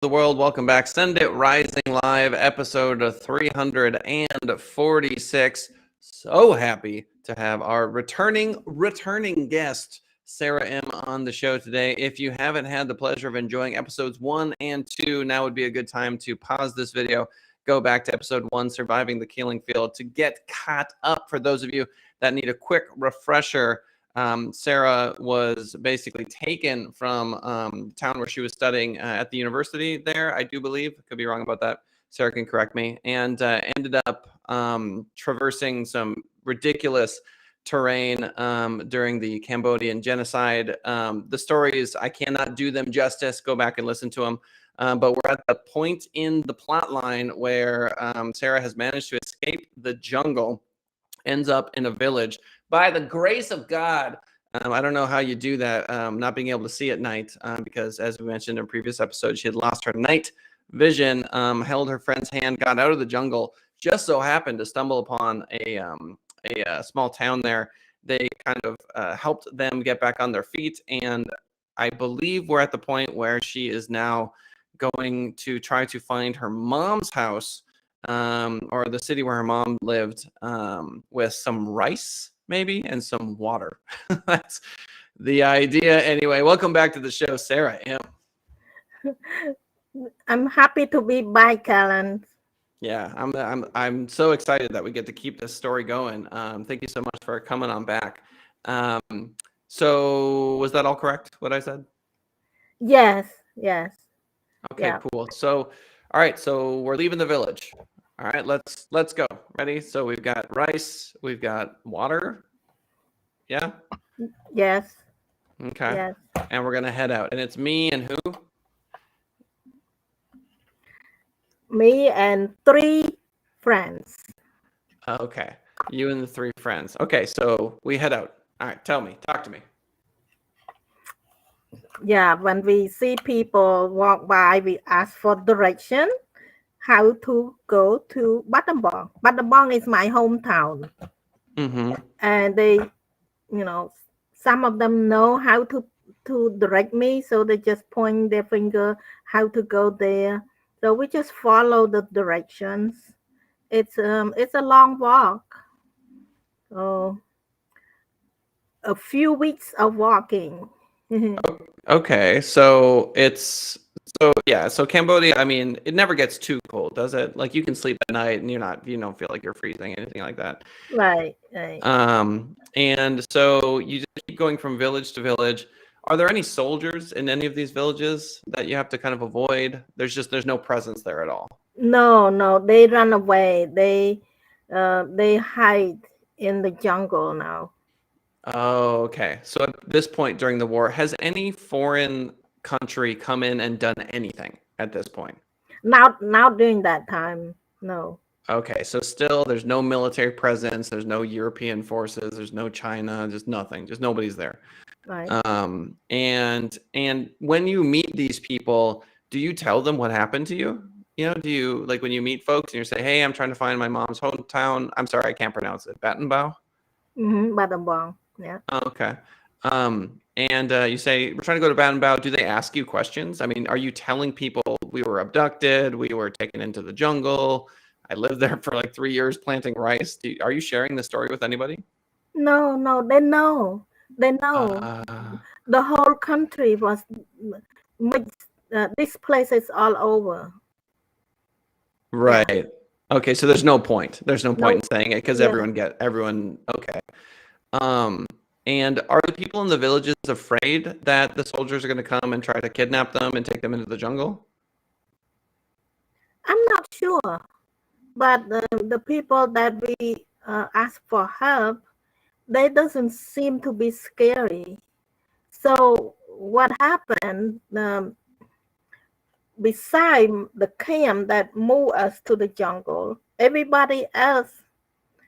the world. Welcome back. Send It Rising Live, episode 346. So happy to have our returning guest, Sara Im, on the show today. If you haven't had the pleasure of enjoying episodes 1 and 2, now would be a good time to pause this video, go back to episode 1, Surviving the Killing Field, to get caught up. For those of you that need a quick refresher, Sara was basically taken from town where she was studying at the university there, I do believe. Could be wrong about that. Sara can correct me. And ended up traversing some ridiculous terrain during the Cambodian genocide. The stories, I cannot do them justice. Go back and listen to them. But we're at the point in the plot line where Sara has managed to escape the jungle, ends up in a village by the grace of God. I don't know how you do that, not being able to see at night, because as we mentioned in previous episodes, she had lost her night vision, held her friend's hand, got out of the jungle, just so happened to stumble upon a small town there. They kind of helped them get back on their feet, and I believe we're at the point where she is now going to try to find her mom's house, or the city where her mom lived, with some rice maybe and some water. That's the idea. Anyway, welcome back to the show, Sara Im. I'm happy to be back, Alan. Yeah, I'm so excited that we get to keep this story going. Thank you so much for coming on back. So was that all correct, what I said? Yes. Okay, Yeah. cool. So, all right, so we're leaving the village. All right, let's go. Ready? So we've got rice, we've got water. Yeah? Yes. Okay. Yes. And we're gonna head out. And it's me and who? Me and 3 friends. Okay. You and the 3 friends. Okay, so we head out. All right, talk to me. Yeah, when we see people walk by, we ask for direction, how to go to Battambang. Battambang is my hometown. Mm-hmm. And they, some of them know how to direct me, so they just point their finger how to go there. So we just follow the directions. It's a long walk. Oh, a few weeks of walking. Okay, so so Cambodia, I mean, it never gets too cold, does it? Like you can sleep at night and you don't feel like you're freezing, anything like that. Right. And so you just keep going from village to village. Are there any soldiers in any of these villages that you have to kind of avoid? There's no presence there at all. No, they run away. They hide in the jungle now. Oh, okay. So at this point during the war, has any foreign country come in and done anything at this point? Now during that time, no. Okay, so still there's no military presence, there's no European forces, there's no China, just nothing, just nobody's there. Right. And when you meet these people, do you tell them what happened to you? Do you, like, when you meet folks and you say, hey, I'm trying to find my mom's hometown, I'm sorry, I can't pronounce it, Battambang? Battambang, yeah. Oh, okay. And you say, we're trying to go to Battambang. Do they ask you questions? I mean, are you telling people we were abducted, we were taken into the jungle, I lived there for like 3 years planting rice? Are you sharing the story with anybody? No, they know. The whole country was mixed. This place is all over. Right. Yeah. Okay, so there's no point. There's no point in saying it because everyone. Okay. And are the people in the villages afraid that the soldiers are going to come and try to kidnap them and take them into the jungle? I'm not sure, but the people that we ask for help, they doesn't seem to be scary. So what happened? Beside the camp that moved us to the jungle, everybody else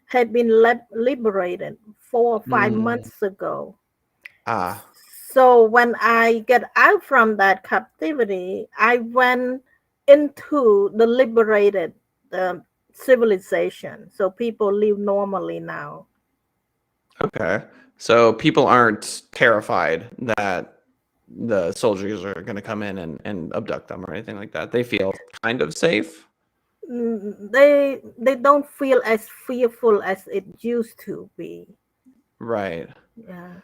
had been liberated 4 or 5 months ago. So when I get out from that captivity, I went into the liberated civilization. So people live normally now. Okay. So people aren't terrified that the soldiers are going to come in and abduct them or anything like that. They feel kind of safe. They don't feel as fearful as it used to be. Right. Yeah,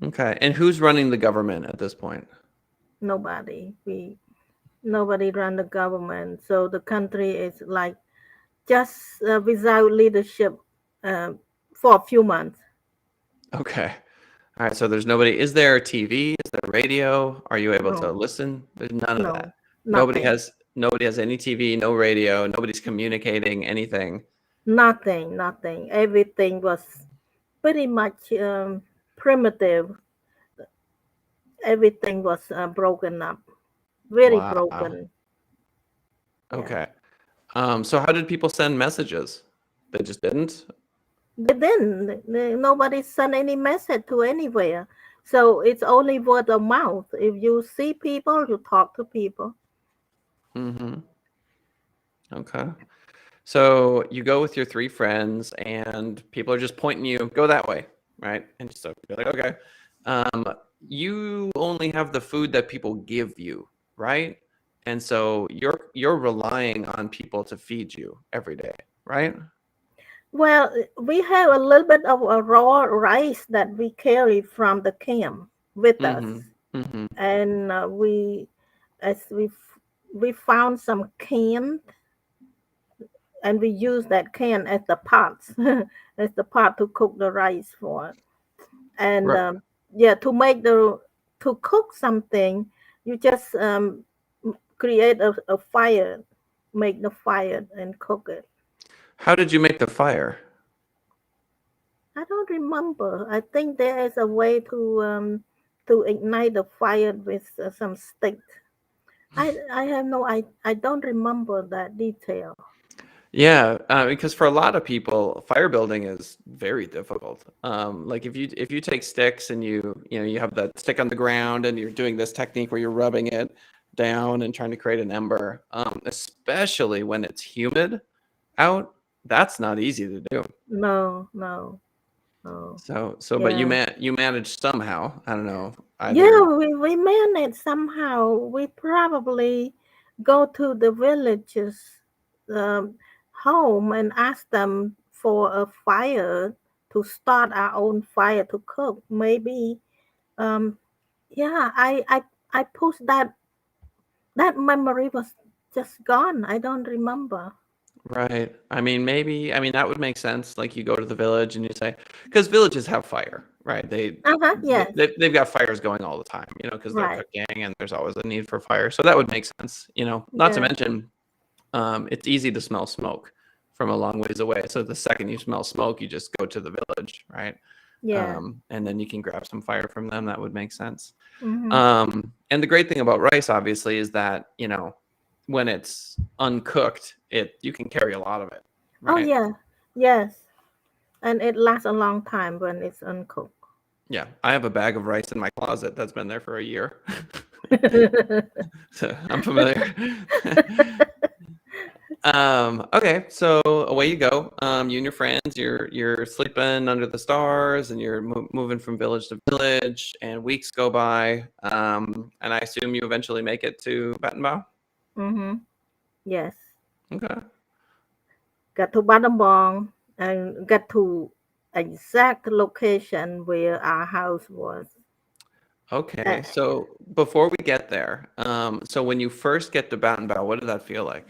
Okay. And who's running the government at this point? nobody. Nobody run the government, so the country is like just without leadership for a few months. Okay. All right. So there's nobody. Is there TV? Is there radio? Are you able to No, listen? There's none of that. no, nothing, Nobody has any TV, no radio, nobody's communicating anything. nothing. Everything was pretty much primitive. Everything was broken up, very Wow. broken. Yeah, Okay. So how did people send messages? They just didn't? but then nobody sent any message to anywhere. So it's only word of mouth. If you see people, you talk to people. Mm-hmm. Okay. So you go with your three friends and people are just pointing you, go that way, right? And so you're like, okay. Um, you only have the food that people give you, right? And so you're relying on people to feed you every day, right? Well, we have a little bit of a raw rice that we carry from the camp with us, Mm-hmm. Mm-hmm. and as we found some can, and we use that can as the pots, as the pot to cook the rice for. And Right. yeah, to cook something, you just create a fire, make the fire and cook it. How did you make the fire? I don't remember. I think there is a way to ignite the fire with some stick. I have no I don't remember that detail. Yeah, because for a lot of people, fire building is very difficult. Like if you take sticks and you have that stick on the ground and you're doing this technique where you're rubbing it down and trying to create an ember, especially when it's humid out, that's not easy to do. No, no, no. So, but Yeah. you managed somehow. I don't know Yeah, either. we managed somehow. We probably go to the villages um, home and ask them for a fire to start our own fire to cook. Maybe um yeah, I pushed that memory was just gone. I don't remember. Right. I mean, maybe, I mean, that would make sense. Like you go to the village and you say, because villages have fire, right? Uh-huh, yes, They've got fires going all the time, because they're right. cooking and there's always a need for fire. So that would make sense, not to Yeah, mention, it's easy to smell smoke from a long ways away. So the second you smell smoke, you just go to the village, right? yeah. And then you can grab some fire from them. That would make sense. Mm-hmm. And the great thing about rice, obviously, is that, when it's uncooked, you can carry a lot of it, Oh right? yeah, yes. And it lasts a long time when it's uncooked. Yeah, I have a bag of rice in my closet that's been there for a year. So I'm familiar. Okay, so away you go. You and your friends, you're sleeping under the stars, and you're moving from village to village, and weeks go by. And I assume you eventually make it to Battenbow. Mm-hmm. Yes. Okay. Got to Battambang and got to exact location where our house was. Okay. Uh, So before we get there, so when you first get to Battenbow, what did that feel like?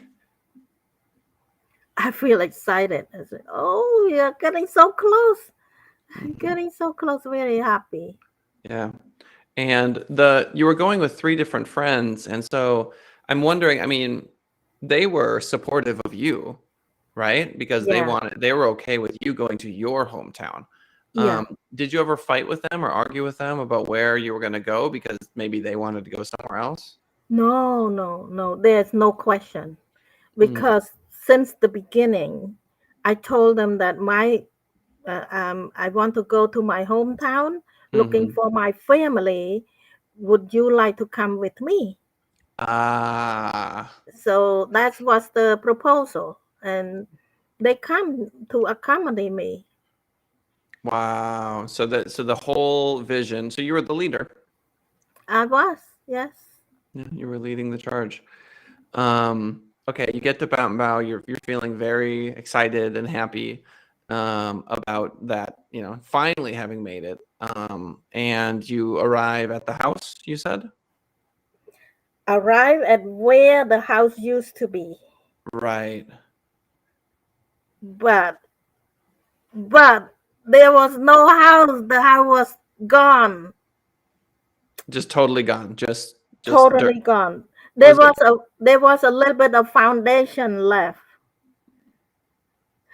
I feel excited. I said, "Oh, we are getting so close, Mhm. getting so close." Very happy. Yeah. And you were going with three different friends, and so I'm wondering, I mean, they were supportive of you, right? Because Yeah, they were okay with you going to your hometown. yeah. Did you ever fight with them or argue with them about where you were going to go because maybe they wanted to go somewhere else? No, no, no. There's no question Mm, because since the beginning, I told them that I want to go to my hometown looking mhm. for my family. Would you like to come with me? Ah, So that was the proposal, and they come to accommodate me. wow. So the whole vision. So you were the leader. I was, yes. Yeah, you were leading the charge. Okay, you get to Mountain Bow. You're feeling very excited and happy about that. Finally having made it. And you arrive at the house. You said, Arrive at where the house used to be. right? But but there was no house. The house was gone. Just totally gone. Just dirt. Totally gone. Was it There was a little bit of foundation left.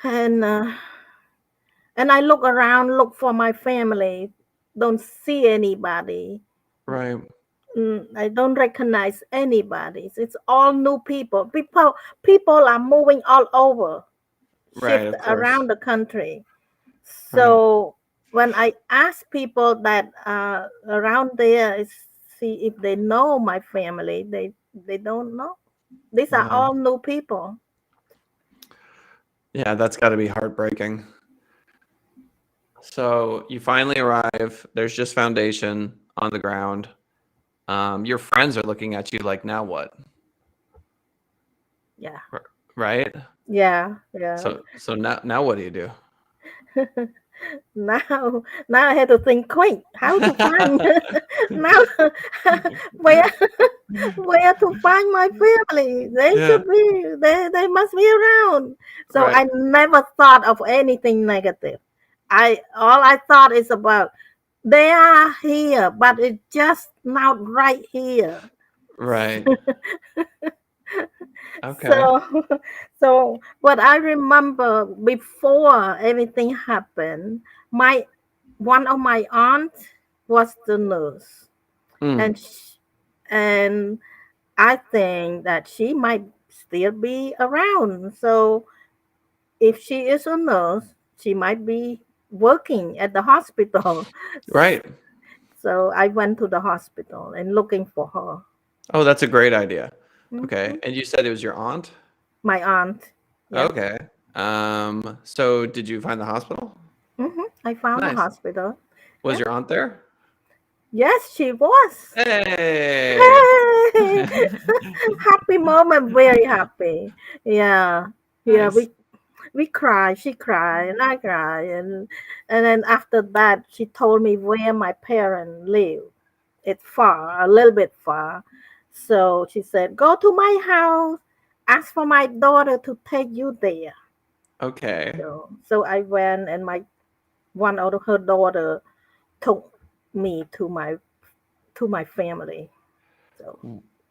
And and I look around, look for my family. Don't see anybody. right? I don't recognize anybody. It's all new people. People are moving all over, Right, shift of course. around the country. Right. So when I ask people that are around there, see if they know my family, they don't know. These are Wow. all new people. Yeah, that's got to be heartbreaking. So you finally arrive. There's just foundation on the ground. Your friends are looking at you like, now what? Yeah, Right? yeah. So now what do you do? Now I had to think quick how to find now where where to find my family. They Yeah, should be they must be around. So right, I never thought of anything negative. I thought is about they are here, but it's just not right here. right. Okay. So so what I remember before everything happened, my one of my aunts was the nurse, Mm, and and I think that she might still be around. So if she is a nurse, she might be working at the hospital. right. So I went to the hospital and looking for her. Oh, that's a great idea. Okay. Mhm. And you said it was your aunt? My aunt, yes. Okay. So did you find the hospital? I found the Nice. hospital. Was Yeah. your aunt there? Yes, she was. Hey. Hey, happy moment, very happy. Yeah, yeah. Nice. We cried. She cried, and I cried, and then after that, she told me where my parents live. It's far, a little bit far. So she said, "Go to my house. Ask for my daughter to take you there." Okay. So I went, and my one of her daughter took me to my family. So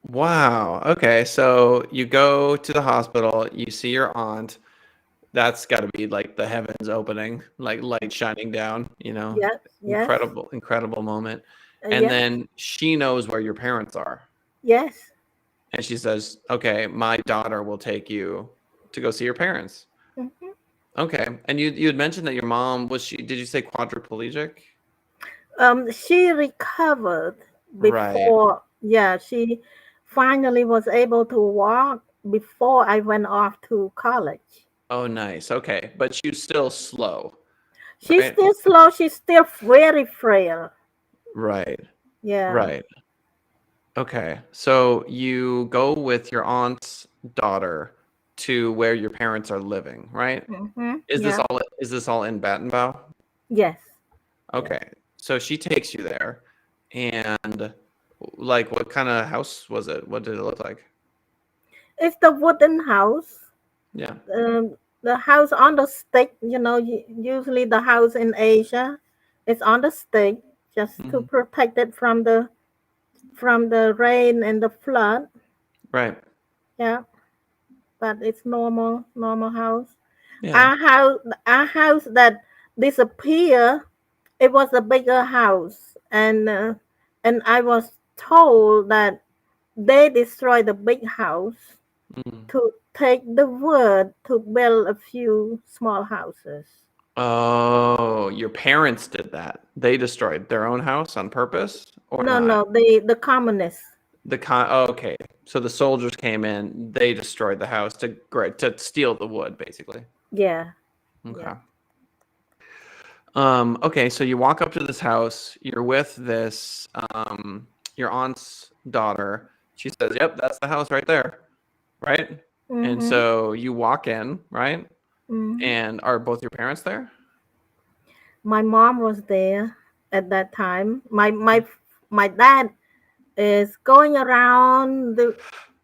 Wow. Okay. So you go to the hospital, you see your aunt. That's got to be like the heavens opening, like light shining down. yes, yes, Incredible moment. And yes, then she knows where your parents are. yes. And she says, "Okay, my daughter will take you to go see your parents." Mhm. Okay. And you had mentioned that your mom did you say quadriplegic? She recovered Right. before. Yeah, she finally was able to walk before I went off to college. Oh, nice. Okay. But she's still slow, She's right? still slow. She's still very frail. Right. Yeah. Right. Okay. So you go with your aunt's daughter to where your parents are living, right? Is this Yeah. all in Battenbow? Yes. Yes. Okay. So she takes you there, and like what kind of house was it? What did it look like? It's the wooden house. Yeah. The house on the stick. Usually the house in Asia is on the stick just to Mhm. protect it from the rain and the flood. Right. Yeah, but it's normal house. Yeah. Our house that disappeared. It was a bigger house, and I was told that they destroyed the big house Mm. to take the wood to build a few small houses. Oh, your parents did that. They destroyed their own house on purpose or No, not? no, the communists. Okay. So the soldiers came in, they destroyed the house to steal the wood, basically. Yeah, Okay. yeah. Okay, so you walk up to this house, you're with this your aunt's daughter. She says, "Yep, that's the house right there." Right? And Mm-hmm. so you walk in, right? Mm-hmm. And are both your parents there? My mom was there at that time. My dad is going around the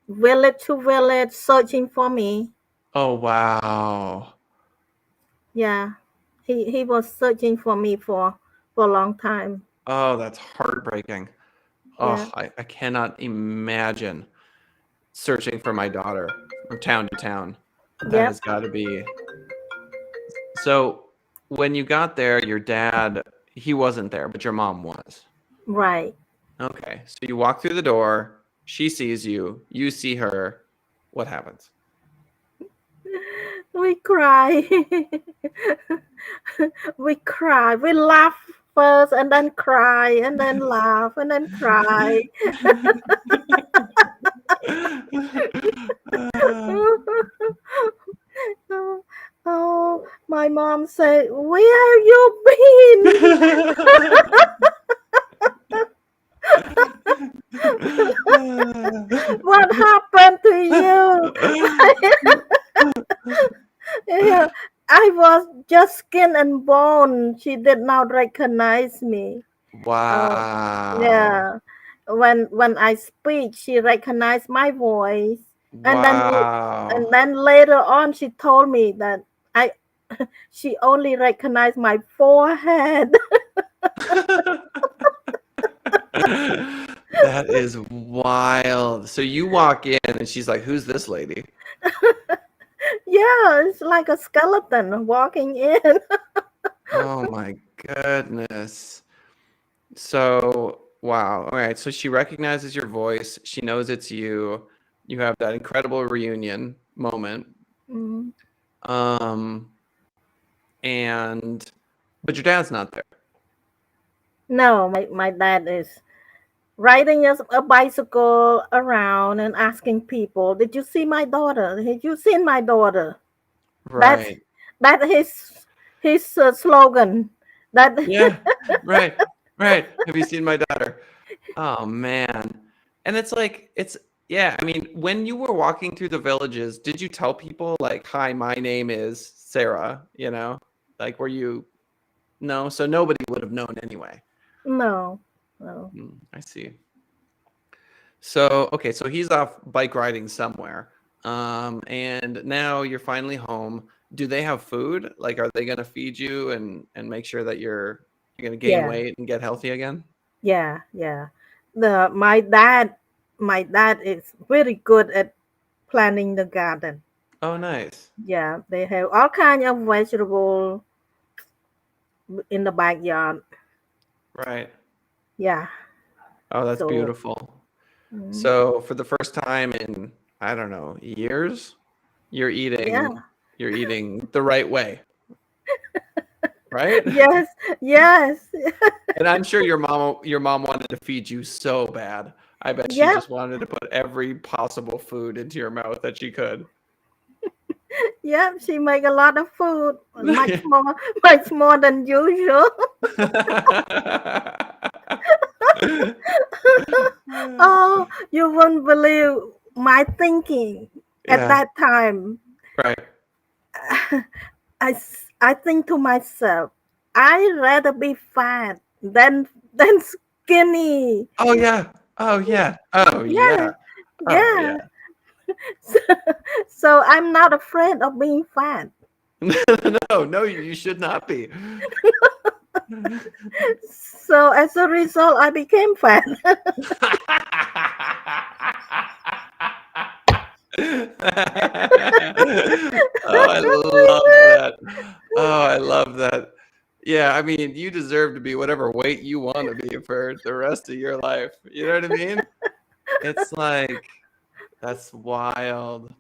village to village searching for me. Oh, wow. Yeah, he was searching for me for a long time. Oh, that's heartbreaking. Yeah. Oh, I cannot imagine searching for my daughter from town to town. That Yep. has got to be. So when you got there, your dad, he wasn't there, but your mom was. Right. Okay. So you walk through the door, she sees you, you see her. What happens? We cry. We cry. We laugh first and then cry and then laugh and then cry. Oh, my mom said, "Where have you been? What happened to you?" Yeah, I was just skin and bone. She did not recognize me. Oh, Wow. yeah. When I speak, she recognized my voice, and Wow. then later on, she told me that I she only recognized my forehead. That is wild. So you walk in and she's like, "Who's this lady?" Yeah, it's like a skeleton walking in. Oh my goodness. So, wow. All right. So she recognizes your voice. She knows it's you. You have that incredible reunion moment. Mm. Um, and but your dad's not there. No, my dad is riding a bicycle around and asking people, "Did you see my daughter? Did you see my daughter?" That's Right. that his slogan. That Yeah. Right. Right. Have you seen my daughter? Oh man. And it's like yeah, I mean, when you were walking through the villages, did you tell people like, "Hi, my name is Sarah," you know? Like were you no, so nobody would have known anyway. no, no. I see. So, okay, so he's off bike riding somewhere. And now you're finally home. Do they have food? Like are they going to feed you and make sure that you're going to gain Yeah, weight and get healthy again? yeah, yeah. The my dad is very good at planting the garden. Oh, nice. Yeah, they have all kind of vegetable in the backyard. Right. Yeah. Oh, that's So beautiful. mm, So for the first time in, I don't know, years, you're yeah. eating you're eating the right way, right? Yes, yes. And I'm sure your mom wanted to feed you so bad. I bet she Yeah, just wanted to put every possible food into your mouth that she could. yeah. She make a lot of food, much more than usual. Oh, you won't believe my thinking at Yeah, that time. right. I think to myself, I rather be fat than skinny. Oh yeah. Oh yeah. Oh Yeah, yeah. Oh yeah. yeah. So I'm not afraid of being fat. No, no, you should not be. So as a result, I became fat. Oh, I love that. Oh, I love that. Yeah, I mean, you deserve to be whatever weight you want to be for the rest of your life. You know what I mean? It's like that's wild.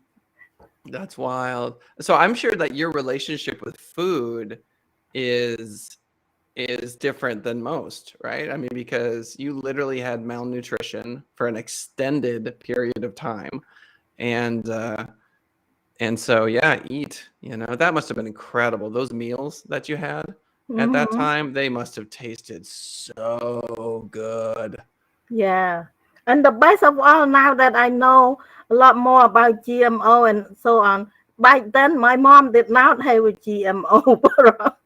That's wild. So I'm sure that your relationship with food is different than most, right? I mean, because you literally had malnutrition for an extended period of time, and so yeah, eat. You know, that must have been incredible. Those meals that you had at that Hmm. time, they must have tasted so good. Yeah. And the best of all, now that I know a lot more about GMO and so on, back then my mom did not have a GMO product.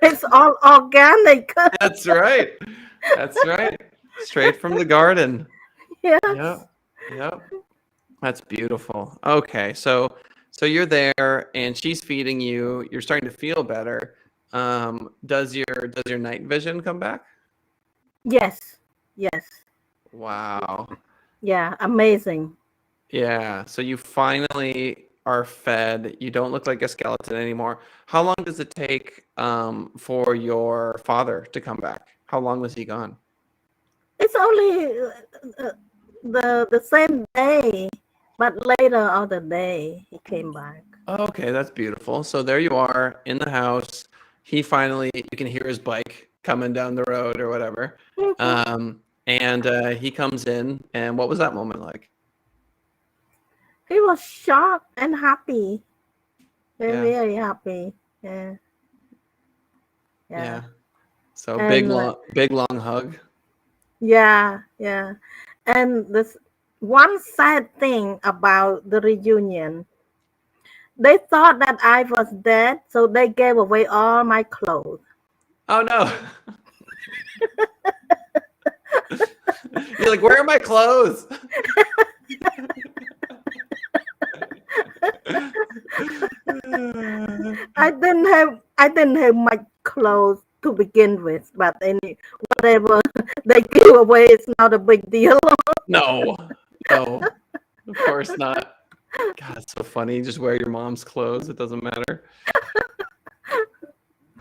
It's all organic. That's right. That's right. Straight from the garden. Yes. Yep. Yep. That's beautiful. Okay, so you're there and she's feeding you. You're starting to feel better. Does your night vision come back? Yes. Yes. Wow. Yeah. Amazing. Yeah. So you finally are fed. You don't look like a skeleton anymore. How long does it take for your father to come back? How long was he gone? It's only the same day, but later on the day he came back. Okay, that's beautiful. So there you are in the house. He finally, you can hear his bike coming down the road or whatever. Mhm. And he comes in, and what was that moment like? He was shocked and happy. Yeah, Very happy. Yeah. Yeah. yeah. So And big long hug. yeah, yeah. And this one sad thing about the reunion, they thought that I was dead, so they gave away all my clothes. Oh no. You're like, where are my clothes? I didn't have much clothes to begin with, but whatever they give away, it's not a big deal. No, no, of course not. God, it's so funny. Just wear your mom's clothes. It doesn't matter.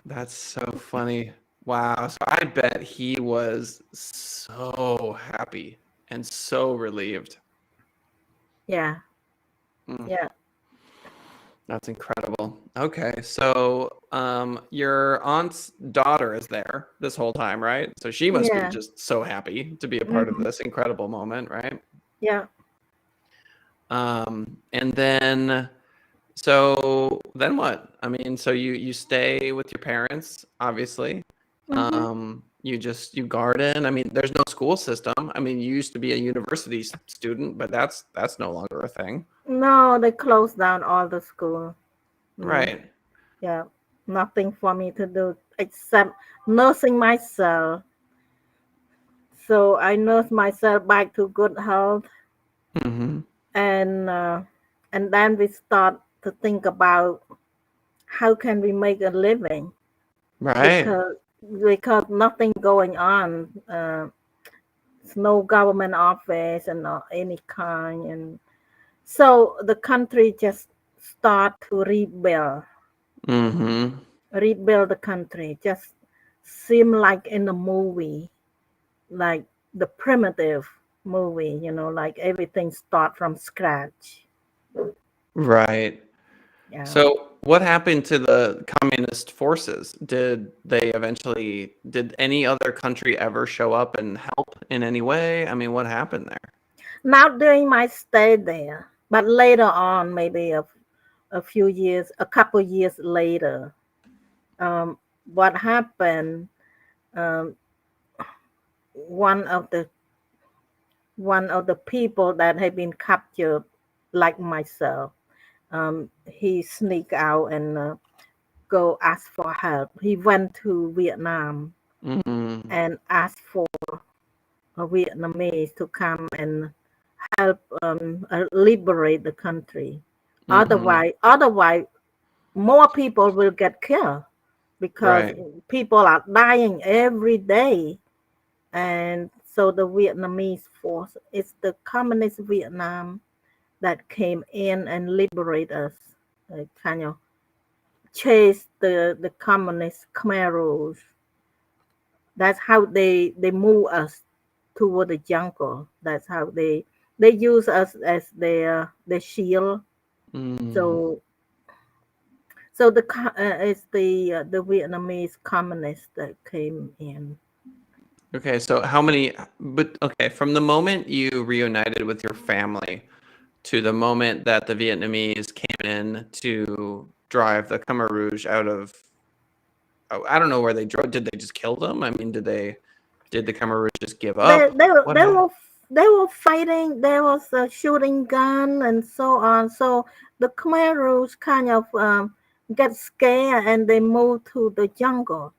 That's so funny. Wow. So I bet he was so happy and so relieved. Yeah, Mm, yeah, that's incredible. Okay. So your aunt's daughter is there this whole time, right? So she must be yeah, just so happy to be a part of mhm, this incredible moment, right? yeah, And then so then what? I mean, so you stay with your parents, obviously. hmm. You garden. I mean, there's no school system. I mean, you used to be a university student, but that's no longer a thing. No, they closed down all the school. Mm, Right. yeah, nothing for me to do except nursing myself. So I nursed myself back to good health, Hmm. and uh, and then we start to think about how can we make a living, Right. because nothing going on. No government office and not any kind, and so the country just start to Hmm. rebuild the country. Just seem like in the movie, like the primitive movie, like everything start from scratch. Right. Yeah. So what happened to the communist forces? Did any other country ever show up and help in any way? I mean, what happened there? Not during my stay there, but later on, maybe a few years, a couple years later, what happened? Um, one of the people that had been captured, like myself, he sneaked out and go ask for help. He went to Vietnam Mm, and asked for a Vietnamese to come and help liberate the country. mm-hmm. Otherwise, more people will get killed because Right. people are dying every day. And so the Vietnamese force, it's the communist Vietnam that came in and liberate us, kind of chase the communist Khmer Rouge. That's how they move us toward the jungle. That's how they use us as their shield. Mm. So it's the Vietnamese communists that came in. Okay, so from the moment you reunited with your family to the moment that the Vietnamese came in to drive the Khmer Rouge out of, oh, I don't know where they drove. Did they just kill them? I mean, did they? Did the Cameroons just give They up? they were What they happened? were they were fighting. There was a shooting gun and so on. So the Khmer Rouge kind of get scared and they moved to the jungle.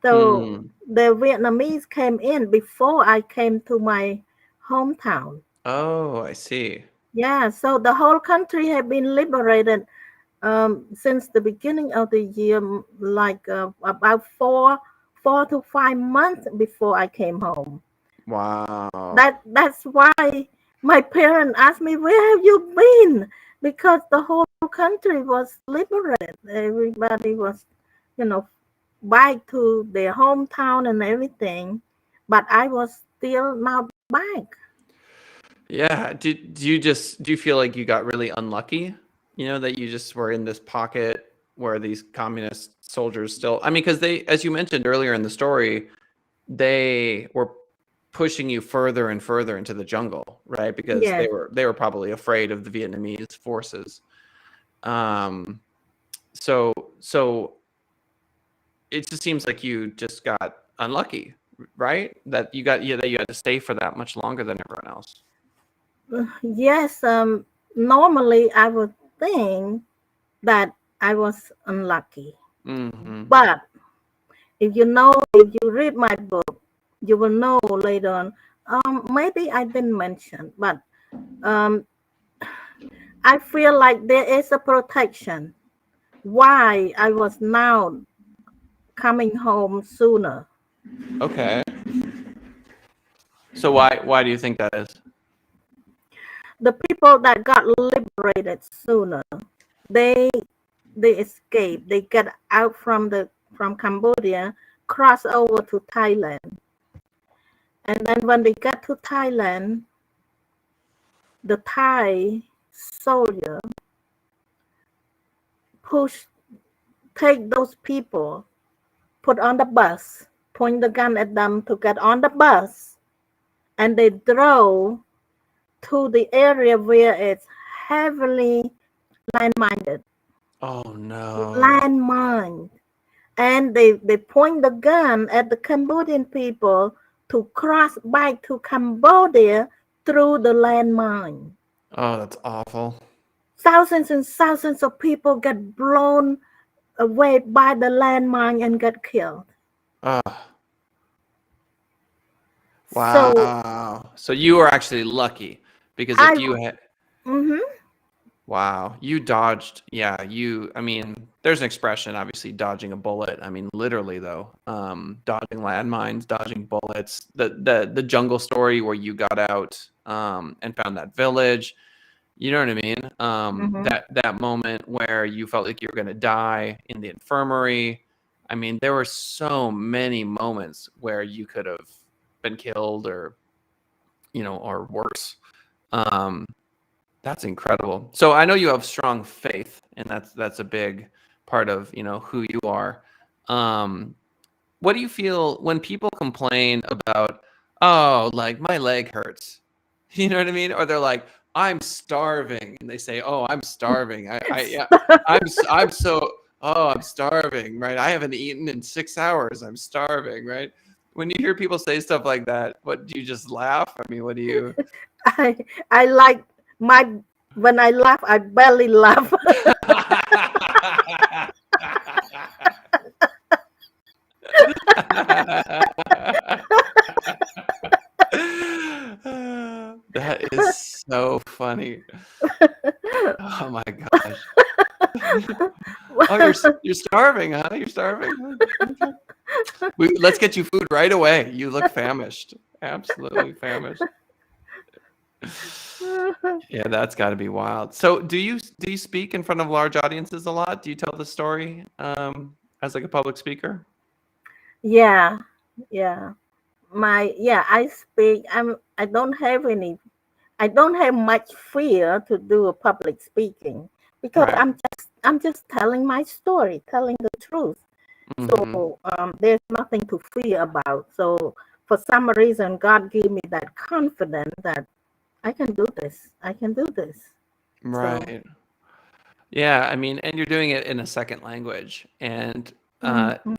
So Hmm. the Vietnamese came in before I came to my hometown. Oh, I see. Yeah, so the whole country had been liberated since the beginning of the year, like about 4 to 5 months before I came home. Wow. That's why my parents asked me, "Where have you been?" Because the whole country was liberated. Everybody was, you know, back to their hometown and everything, but I was still not back. Yeah. Do you feel like you got really unlucky? You know, that you just were in this pocket where these communist soldiers still, I mean, because they, as you mentioned earlier in the story, they were pushing you further and further into the jungle, right? Because Yes, they were probably afraid of the Vietnamese forces. Um, so so it just seems like you just got unlucky, right? That you got, yeah, that you had to stay for that much longer than everyone else. yes. Normally I would think that I was unlucky, Hmm. but if you read my book, you will know later on. Maybe I didn't mention, but um, I feel like there is a protection. Why I was now coming home sooner. Okay. So why do you think that is? The people that got liberated sooner, they they escape. They get out from Cambodia, cross over to Thailand, and then when they get to Thailand, the Thai soldier push take those people, put on the bus, point the gun at them to get on the bus, and they drove to the area where it's heavily landmined, Oh no. landmine, and they point the gun at the Cambodian people to cross back to Cambodia through the landmine. Oh, that's awful. Thousands and thousands of people get blown away by the landmine and get killed. Ah, So wow. So you were actually lucky because I, if you had, mhm, wow, you dodged. Yeah, I mean, there's an expression, obviously, dodging a bullet. I mean, literally though, dodging landmines, dodging bullets. The jungle story where you got out, and found that village. You know what I mean? mhm. That moment where you felt like you were gonna die in the infirmary. I mean, there were so many moments where you could have been killed or, or worse. Um, that's incredible. So I know you have strong faith, and that's a big part of, who you are. Um, what do you feel when people complain about, oh, like my leg hurts? You know what I mean? Or they're like, I'm starving, and they say, oh, I'm starving. Yeah, I'm so, oh, I'm starving, right? I haven't eaten in 6 hours. I'm starving, right? When you hear people say stuff like that, what do you just laugh? I mean, what do you? I I like my when I laugh, I barely laugh. That is so funny. Oh my gosh. Oh, you're starving, huh? You're starving. Okay. Let's get you food right away. You look famished. Absolutely famished. Yeah, that's got to be wild. So, do you speak in front of large audiences a lot? Do you tell the story as like a public speaker? Yeah, yeah. I speak. I don't have much fear to do a public speaking because Right. I'm just telling my story, telling the truth. Hmm. So there's nothing to fear about. So for some reason, God gave me that confidence that I can do this. I can do this. So Right. Yeah, I mean, and you're doing it in a second language. And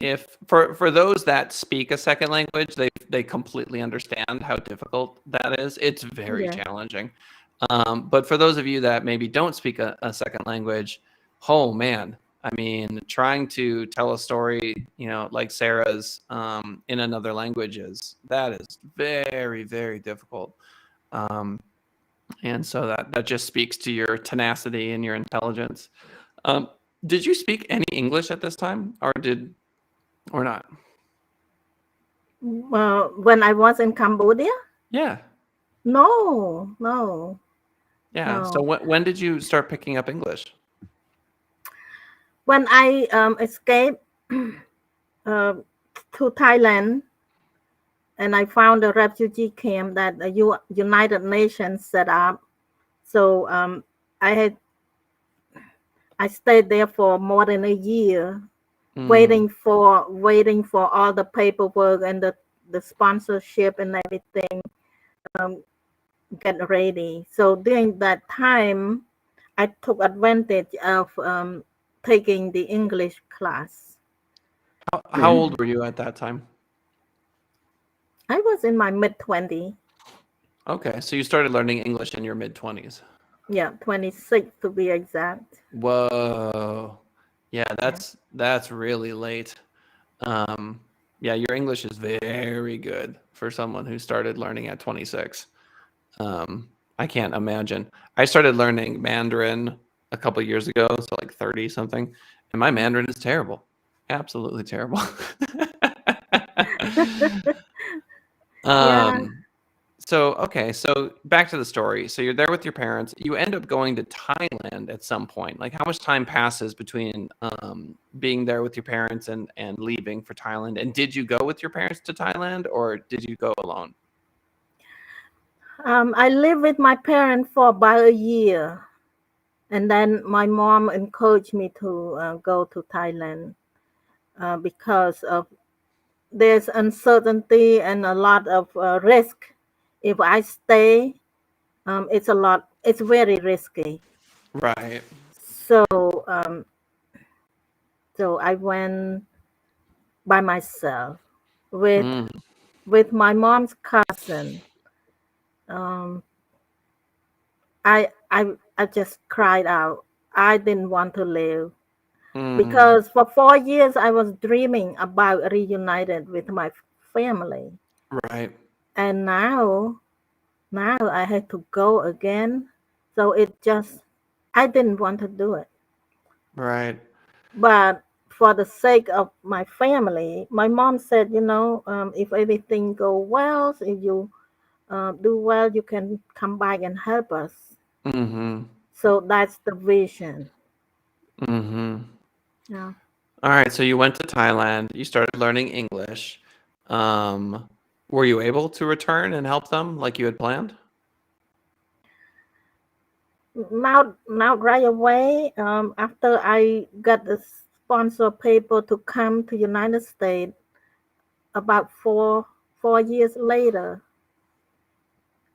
If for those that speak a second language, they completely understand how difficult that is. It's very Yeah. challenging. But for those of you that maybe don't speak a second language, oh man, I mean, trying to tell a story, like Sarah's, in another language that is very, very difficult. And so that just speaks to your tenacity and your intelligence. Did you speak any English at this time, or not? When I was in Cambodia, Yeah, no, no, yeah. So no. when did you start picking up English? When I escaped uh, to Thailand, and I found a refugee camp that the United Nations set up. So I had I stayed there for more than a year, Mm, waiting for all the paperwork and the sponsorship and everything um, get ready. So during that time, I took advantage of taking the English class. how old were you at that time? I was in my mid-20s. Okay, so you started learning English in your mid-20s. Yeah, 26 to be exact. Whoa. Yeah, Yeah. that's really late. Um, yeah, your English is very good for someone who started learning at 26. I can't imagine. I started learning Mandarin a couple years ago, so like 30 something, and my Mandarin is terrible. Absolutely terrible. Yeah. um, so back to the story. So you're there with your parents. You end up going to Thailand at some point. Like how much time passes between being there with your parents and leaving for Thailand? And did you go with your parents to Thailand or did you go alone? I lived with my parents for about a year, and then my mom encouraged me to go to Thailand because of there's uncertainty and a lot of risk. If I stay, it's very risky. Right. So, um, so I went by myself with Mm, with my mom's cousin. Um, I just cried out. I didn't want to live mm, because for 4 years I was dreaming about reunited with my family, right. and now I had to go again. So I didn't want to do it. Right. But for the sake of my family, my mom said, if everything go well, if you do well, you can come back and help us. Mm-hmm. So that's the vision. Mm-hmm. Yeah. All right. So you went to Thailand. You started learning English. Um, were you able to return and help them like you had planned? Now right away, after I got the sponsor paper to come to United States, about four years later,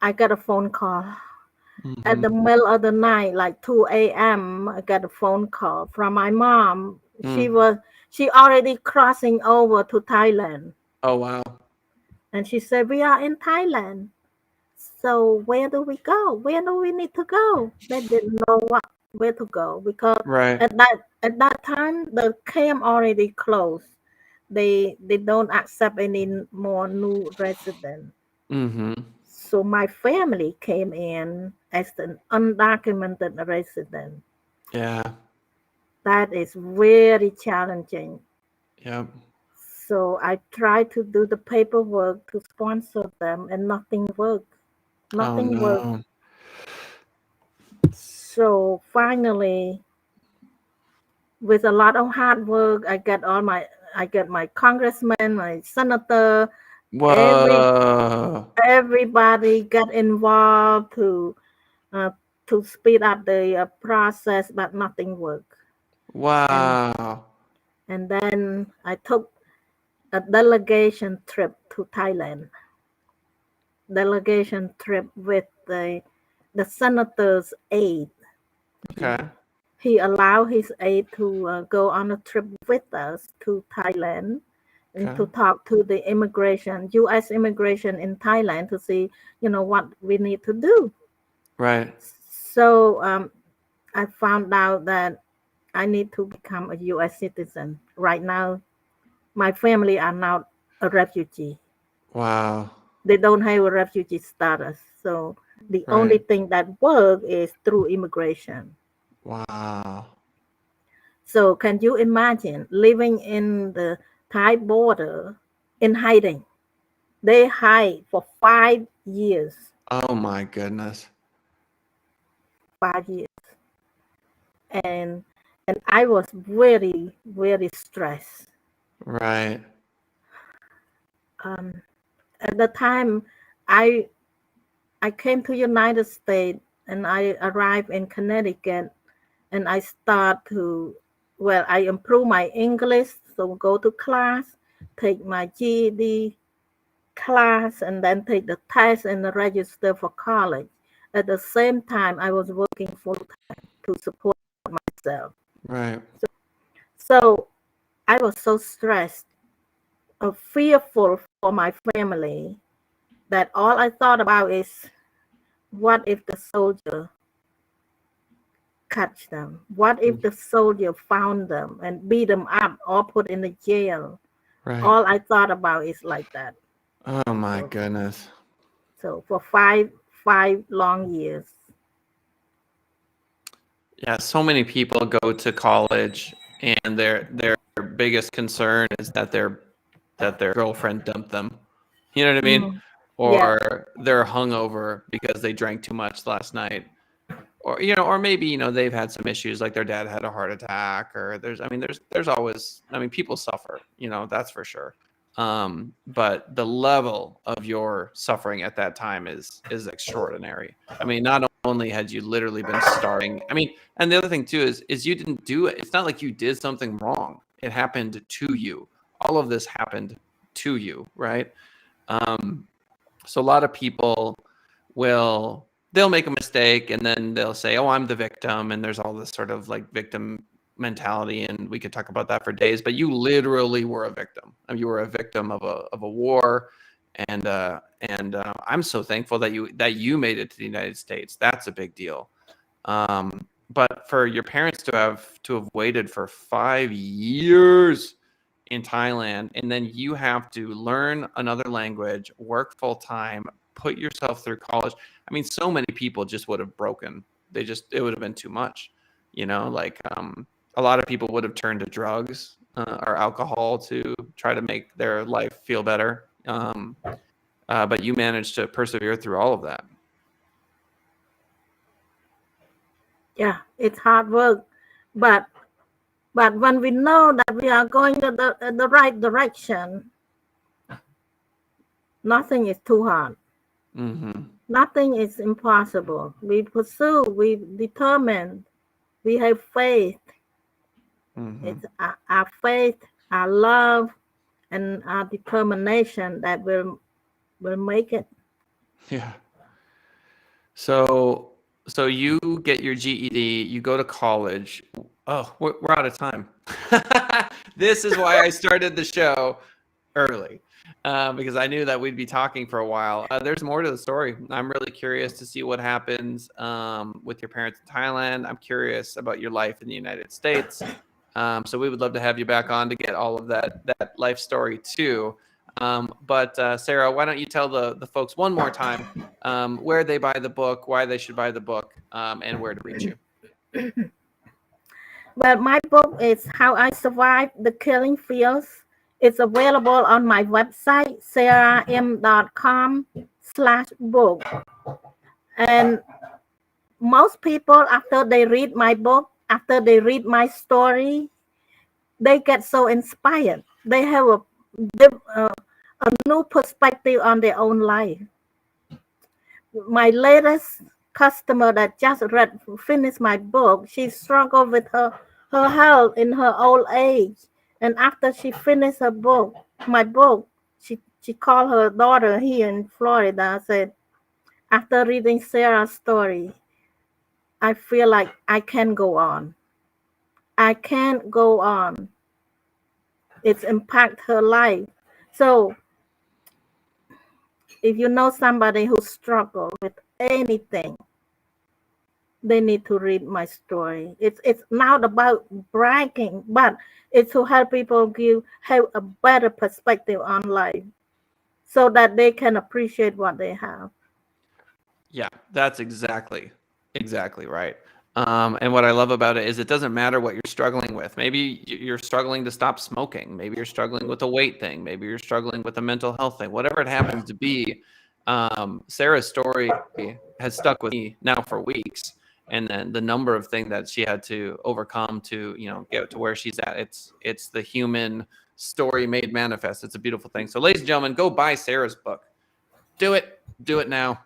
I got a phone call. At Mm-hmm. the middle of the night, like 2 a.m., I got a phone call from my mom. Mm. She already crossing over to Thailand. Oh, wow. And she said, we are in Thailand. So where do we go? Where do we need to go? They didn't know where to go because Right. at that time the camp already closed. They don't accept any more new residents. Mm-hmm. So my family came in as an undocumented resident. Yeah. That is very challenging. Yep. So I tried to do the paperwork to sponsor them and nothing worked. Oh, Nothing worked. no. So finally, with a lot of hard work, I get my congressman, my senator, every Whoa. everybody got involved uh, to speed up the process, but nothing worked. And Wow. and then I took a delegation trip with the senator's aide. He Okay. he allowed his aide to go on a trip with us to Thailand and Okay. to talk to the immigration, U.S. immigration in Thailand to see, what we need to do. Right. So I found out that I need to become a U.S. citizen. Right now, my family are now a refugee. Wow. They don't have a refugee status. So the only Right. thing that works is through immigration. Wow. So can you imagine living in the Thai border in hiding? They hide for 5 years. Oh my goodness. 5 years. And I was very, very stressed. Right. Um, at the time I came to United States and I arrived in Connecticut and I start to I improve my English, so go to class, take my GED class and then take the test and register for college. At the same time, I was working full time to support myself. Right. So I was so stressed, fearful for my family that all I thought about is what if the soldier catch them? What if Mm. the soldier found them and beat them up or put in the jail? Right. All I thought about is like that. Oh my So, goodness. so for five long years. Yeah, so many people go to college and their biggest concern is that their girlfriend dumped them. You know what I mean? Mm, yeah. Or they're hungover because they drank too much last night. Or or maybe, they've had some issues like their dad had a heart attack or there's always people suffer, that's for sure. But the level of your suffering at that time is extraordinary. Not only had you literally been starving, and the other thing too is you didn't do it. It's not like you did something wrong. It happened to you. All of this happened to you, right? Um, so a lot of people they'll make a mistake and then they'll say, "Oh, I'm the victim," and there's all this sort of like victim mentality, and we could talk about that for days. But you literally were a victim. You were a victim of a war, and I'm so thankful that you made it to the United States. That's a big deal. But for your parents to have waited for 5 years in Thailand, and then you have to learn another language, work full time, put yourself through college. So many people just would have broken. It would have been too much, like a lot of people would have turned to drugs or alcohol to try to make their life feel better. But you managed to persevere through all of that. Yeah, it's hard work, but when we know that we are going in the right direction, nothing is too hard. Mm-hmm. Nothing is impossible. We pursue, we determine, we have faith. Mm-hmm. It's our faith, our love, and our determination that will make it. Yeah. So you get your GED, you go to college. Oh, we're out of time. This is why I started the show early, because I knew that we'd be talking for a while. There's more to the story. I'm really curious to see what happens with your parents in Thailand. I'm curious about your life in the United States. So we would love to have you back on to get all of that life story too. But Sarah, why don't you tell the folks one more time where they buy the book, why they should buy the book, and where to reach you. Well, my book is How I Survived the Killing Fields. It's available on my website, saraim.com/book. And most people, after they read my book, after they read my story, they get so inspired. They have a new perspective on their own life. My latest customer that just finished my book, she struggled with her health in her old age. And after she finished my book, she called her daughter here in Florida and said, after reading Sarah's story, I feel like I can go on. I can't go on. It's impact her life. So if you know somebody who struggles with anything, they need to read my story. It's not about bragging, but it's to help people have a better perspective on life so that they can appreciate what they have. Yeah, that's exactly right. And what I love about it is it doesn't matter what you're struggling with. Maybe you're struggling to stop smoking. Maybe you're struggling with a weight thing. Maybe you're struggling with a mental health thing. Whatever it happens to be, Sarah's story has stuck with me now for weeks. And then the number of things that she had to overcome to, get to where she's at. It's the human story made manifest. It's a beautiful thing. So, ladies and gentlemen, go buy Sarah's book. Do it now.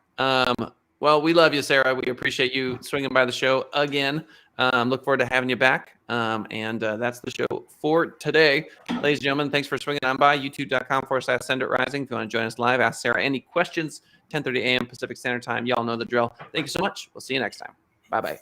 Well, we love you, Sarah. We appreciate you swinging by the show again. Look forward to having you back. And that's the show for today. Ladies and gentlemen, thanks for swinging on by. YouTube.com/Send It Rising. If you want to join us live, ask Sarah any questions. 10:30 a.m. Pacific Standard Time. Y'all know the drill. Thank you so much. We'll see you next time. Bye-bye.